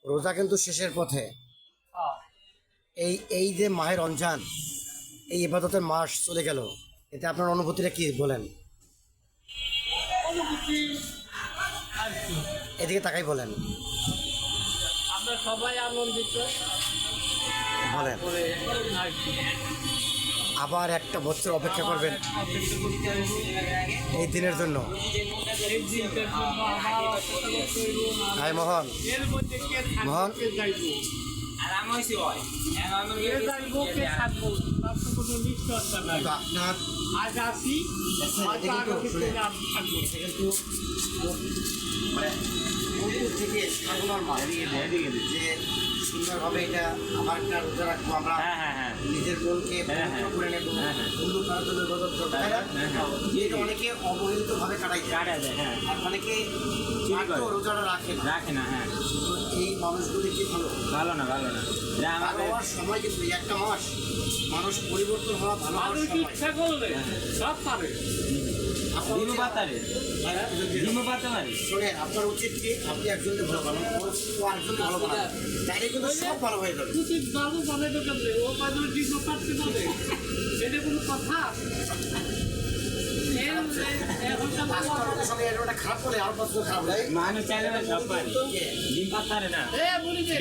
রোজা কিন্তু শেষের পথে। এই এই যে মাহে রমজান, এই ইবাদতের মাস চলে গেল, এতে আপনার অনুভূতিটা কি বলেন? অনুভূতি আর কি, এদিকে তাকাই বলেন, আমরা সবাই আনন্দিত বলেন। করে আর কি। আবার একটা বছর অপেক্ষা করবেন অপেক্ষা করতে হইব। এই দিনের জন্য। এই দিনটার জন্য আবার অপেক্ষা করতে হইব। হাই মোহন, এর মধ্যে কে মোহন। থাকবে, কে যাইব, কে যাইব, কে থাকবো, তার তো কোনো নিশ্চয়তা নাই। কিন্তু আপনার আজ আসি, হয়তো এটা কিন্তু আগামী শুনে, দিনে আমি থাকবো। এটা কিন্তু মানে মন্দির থেকে সাধনার মাস যে সুন্দরভাবে এটা আবার একটা রোজা রাখবো আমরা, নিজের মনকে পবিত্র করে নেবো, বন্ধু তাদের ইবাদত করবো, তাই না? এটা অনেকে অবহেলিত ভাবে কাটাই যায়, আর অনেকে মাত্র রোজাটা রাখে না। তো এই মানুষগুলি কি ভালো ভালো হওয়ার সময় কিন্তু এই একটা মাস মানুষ পরিবর্তন হওয়া, ভালো হওয়ার মানুষ সময়। ইচ্ছা করলে সব পারে। শোনেন, আপনার উচিত কি আপনি একজনকে ভালো বানান, ও আরেকজনকে ভালো বানান, তাইলে কিন্তু সব ভালো হয়ে যাবে। উচিত ভালো বানাইতে পারলে ও মানুষ ডিম পারতে পারে, এটা কোনো কথা? এখন তো পাঁচটা লোকের সঙ্গে এটা ওটা খারাপ করে আর পাঁচটা খারাপ হয়। মানুষ চাইলে সব পারে ডিম পাতারে না। বলি যে